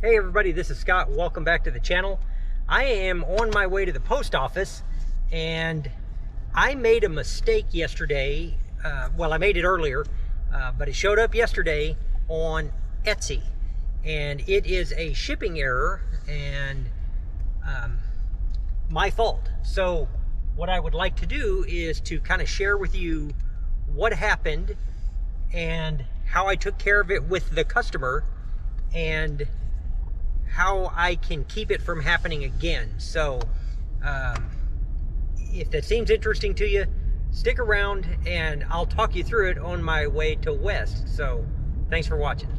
Hey everybody, this is Scott. Welcome back to the channel. I am on my way to the post office and I made a mistake yesterday. Well, I made it earlier, but it showed up yesterday on Etsy. And it is a shipping error and my fault. So what I would like to do is to kind of share with you what happened and how I took care of it with the customer and how I can keep it from happening again. So if that seems interesting to you, stick around and I'll talk you through it on my way to West. So thanks for watching.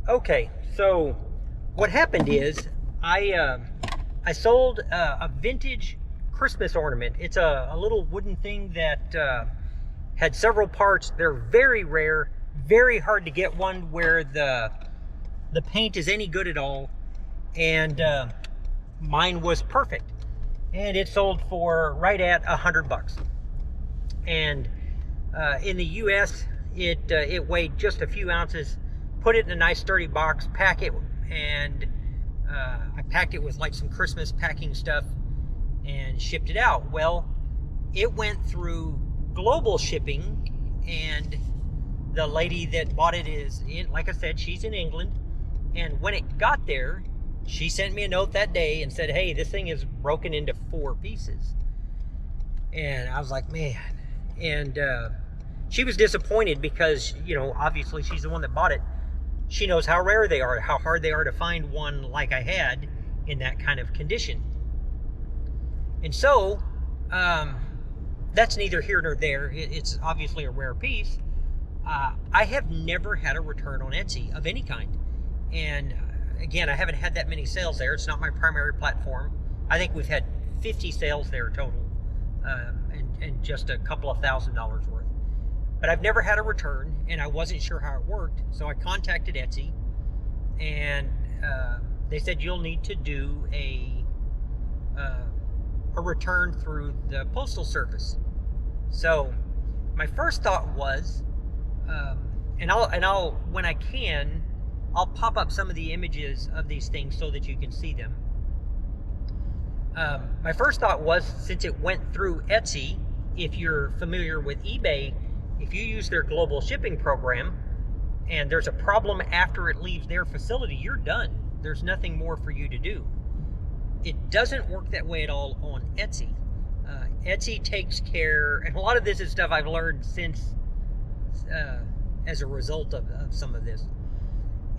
Okay, so what happened is I sold a vintage Christmas ornament. It's a little wooden thing that had several parts. They're very rare, very hard to get one where the paint is any good at all. And mine was perfect. And it sold for right at $100. And in the US, it weighed just a few ounces. Put it in a nice sturdy box, pack it, and I packed it with like some Christmas packing stuff and shipped it out. Well, it went through global shipping, and the lady that bought it is in, like I said, she's in England. And when it got there, she sent me a note that day and said, hey, this thing is broken into 4 pieces. And I was like, man. And she was disappointed because, you know, obviously she's the one that bought it. She knows how rare they are, how hard they are to find one like I had in that kind of condition. And so, that's neither here nor there. It's obviously a rare piece. I have never had a return on Etsy of any kind. And again, I haven't had that many sales there. It's not my primary platform. I think we've had 50 sales there total, and just a couple of $1,000s worth. But I've never had a return, and I wasn't sure how it worked. So I contacted Etsy, and they said you'll need to do a return through the postal service. So my first thought was, and I'll when I can, I'll pop up some of the images of these things so that you can see them. My first thought was, since it went through Etsy, if you're familiar with eBay, if you use their global shipping program and there's a problem after it leaves their facility, you're done. There's nothing more for you to do. It doesn't work that way at all on Etsy. Etsy takes care, and a lot of this is stuff I've learned since as a result of some of this.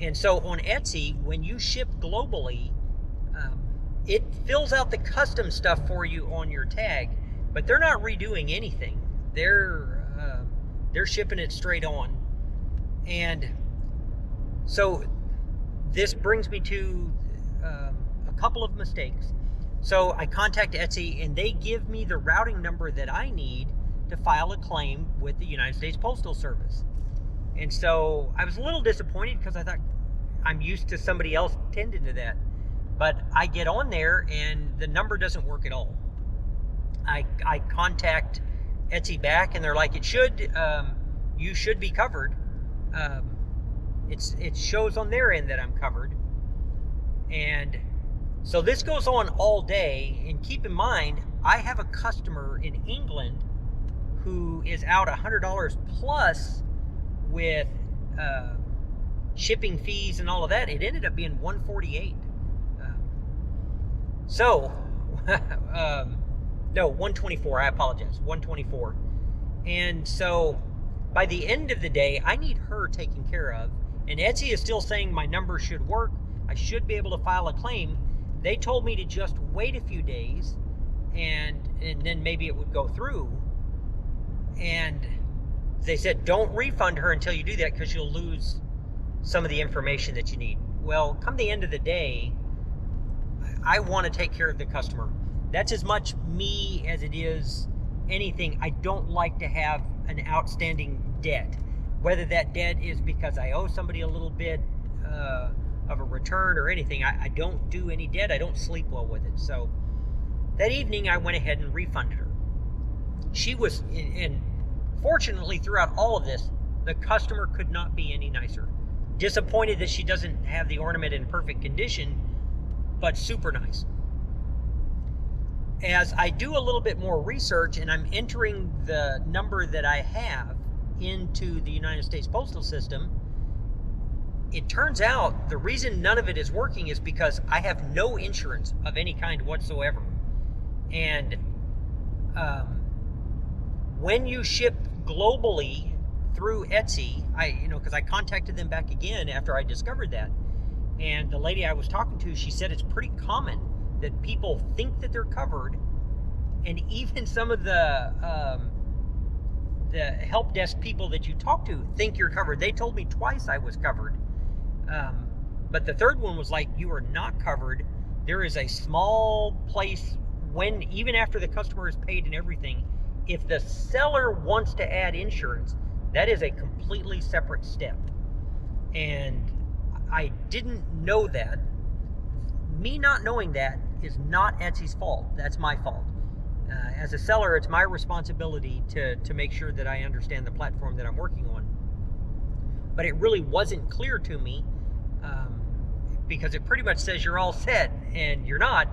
And so on Etsy, when you ship globally, it fills out the custom stuff for you on your tag, but they're not redoing anything. They're shipping it straight on. And so this brings me to a couple of mistakes. So I contact Etsy and they give me the routing number that I need to file a claim with the United States Postal Service. And so I was a little disappointed because I thought I'm used to somebody else tending to that. But I get on there and the number doesn't work at all. I contact Etsy back and they're like, it should, you should be covered. It shows on their end that I'm covered. And so this goes on all day. And keep in mind, I have a customer in England who is out $100 plus with shipping fees and all of that. It ended up being $148. No, $124, I apologize, $124. And so by the end of the day, I need her taken care of. And Etsy is still saying my number should work. I should be able to file a claim. They told me to just wait a few days and then maybe it would go through. And they said, don't refund her until you do that because you'll lose some of the information that you need. Well, come the end of the day, I want to take care of the customer. That's as much me as it is anything. I don't like to have an outstanding debt. Whether that debt is because I owe somebody a little bit of a return or anything. I don't do any debt. I don't sleep well with it. So that evening I went ahead and refunded her. She was, and fortunately throughout all of this, the customer could not be any nicer. Disappointed that she doesn't have the ornament in perfect condition, but super nice. As I do a little bit more research and I'm entering the number that I have into the United States Postal System, it turns out the reason none of it is working is because I have no insurance of any kind whatsoever. And when you ship globally through Etsy, because I contacted them back again after I discovered that, and the lady I was talking to, she said it's pretty common that people think that they're covered, and even some of the help desk people that you talk to think you're covered. They told me twice I was covered, but the third one was like, you are not covered. There is a small place when, even after the customer is paid and everything, if the seller wants to add insurance, that is a completely separate step. And I didn't know that. Me not knowing that is not Etsy's fault. That's my fault. As a seller, it's my responsibility to make sure that I understand the platform that I'm working on. But it really wasn't clear to me, because it pretty much says you're all set, and you're not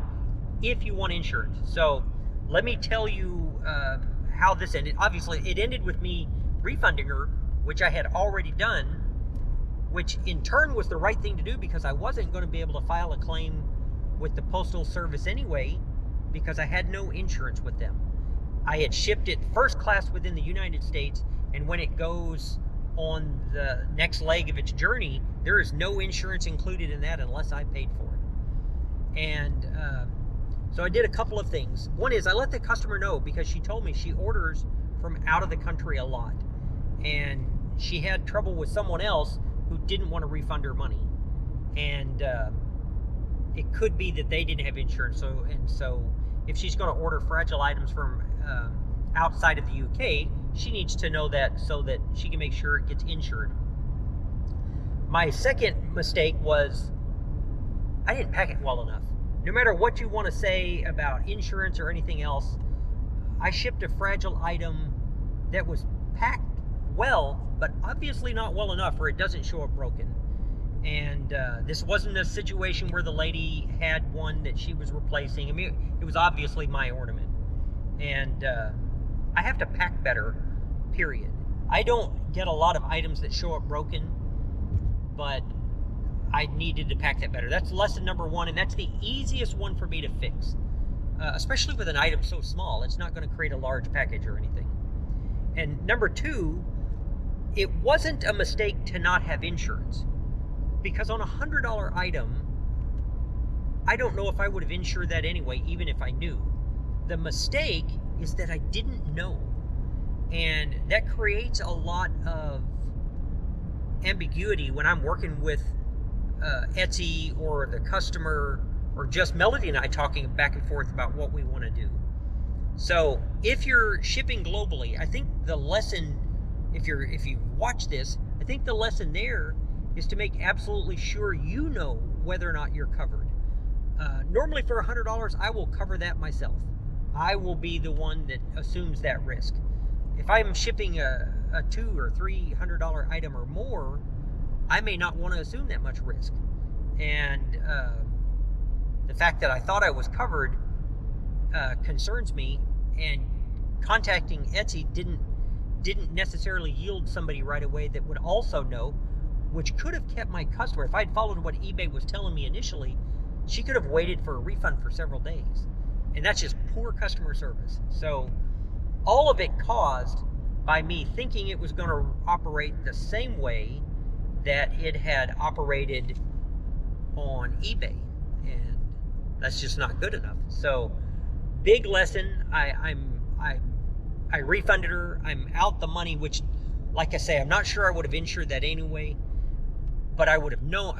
if you want insurance. So let me tell you how this ended. Obviously, it ended with me refunding her, which I had already done, which in turn was the right thing to do because I wasn't going to be able to file a claim with the Postal Service anyway because I had no insurance with them. I had shipped it first class within the United States, and when it goes on the next leg of its journey, there is no insurance included in that unless I paid for it. And so I did a couple of things. One is I let the customer know, because she told me she orders from out of the country a lot, and she had trouble with someone else who didn't want to refund her money, and it could be that they didn't have insurance. So if she's going to order fragile items from outside of the UK, she needs to know that so that she can make sure it gets insured. My second mistake was I didn't pack it well enough. No matter what you want to say about insurance or anything else, I shipped a fragile item that was packed well, but obviously not well enough where it doesn't show up broken. And this wasn't a situation where the lady had one that she was replacing. I mean, it was obviously my ornament. And I have to pack better, period. I don't get a lot of items that show up broken, but I needed to pack that better. That's lesson number one, and that's the easiest one for me to fix. Especially with an item so small, it's not going to create a large package or anything. And number two, it wasn't a mistake to not have insurance. Because on a $100 item, I don't know if I would have insured that anyway, even if I knew. The mistake is that I didn't know. And that creates a lot of ambiguity when I'm working with Etsy or the customer, or just Melody and I talking back and forth about what we want to do. So if you're shipping globally, I think the lesson, if you watch this, I think the lesson there is to make absolutely sure you know whether or not you're covered. Normally for $100, I will cover that myself. I will be the one that assumes that risk. If I'm shipping a $200 or $300 item or more, I may not want to assume that much risk. And the fact that I thought I was covered concerns me, and contacting Etsy didn't necessarily yield somebody right away that would also know, which could have kept my customer. If I'd followed what eBay was telling me initially, she could have waited for a refund for several days. And that's just poor customer service. So all of it caused by me thinking it was going to operate the same way that it had operated on eBay. And that's just not good enough. So big lesson. I refunded her. I'm out the money, which, like I say, I'm not sure I would have insured that anyway. But I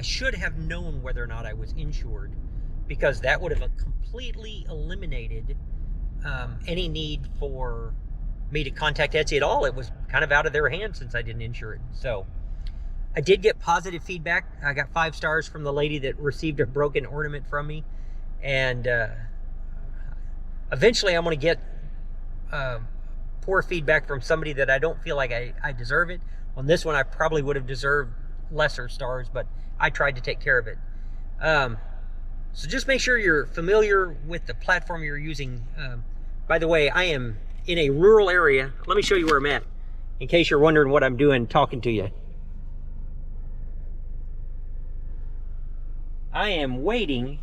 should have known whether or not I was insured, because that would have completely eliminated any need for me to contact Etsy at all. It was kind of out of their hands since I didn't insure it. So I did get positive feedback. I got 5 stars from the lady that received a broken ornament from me. And eventually I'm going to get poor feedback from somebody that I don't feel like I deserve it. On this one, I probably would have deserved lesser stars, but I tried to take care of it. So just make sure you're familiar with the platform you're using. By the way, I am in a rural area. Let me show you where I'm at, in case you're wondering what I'm doing talking to you. I am waiting.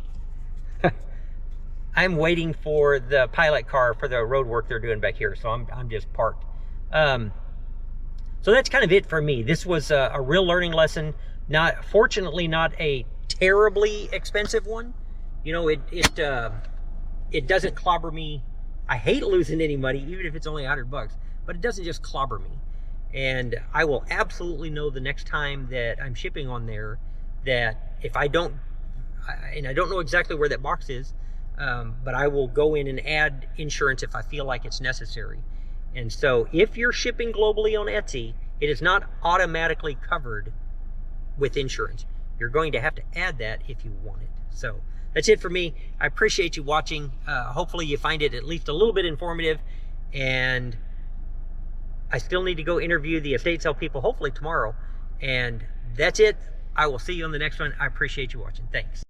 I'm waiting for the pilot car for the road work they're doing back here, so I'm just parked. So that's kind of it for me. This was a real learning lesson. Fortunately, not a terribly expensive one. You know, it doesn't clobber me. I hate losing any money, even if it's only $100, but it doesn't just clobber me. And I will absolutely know the next time that I'm shipping on there that if I don't, and I don't know exactly where that box is, but I will go in and add insurance if I feel like it's necessary. And so if you're shipping globally on Etsy, it is not automatically covered with insurance. You're going to have to add that if you want it. So that's it for me. I appreciate you watching. Hopefully you find it at least a little bit informative. And I still need to go interview the estate sale people, hopefully tomorrow. And that's it. I will see you on the next one. I appreciate you watching. Thanks.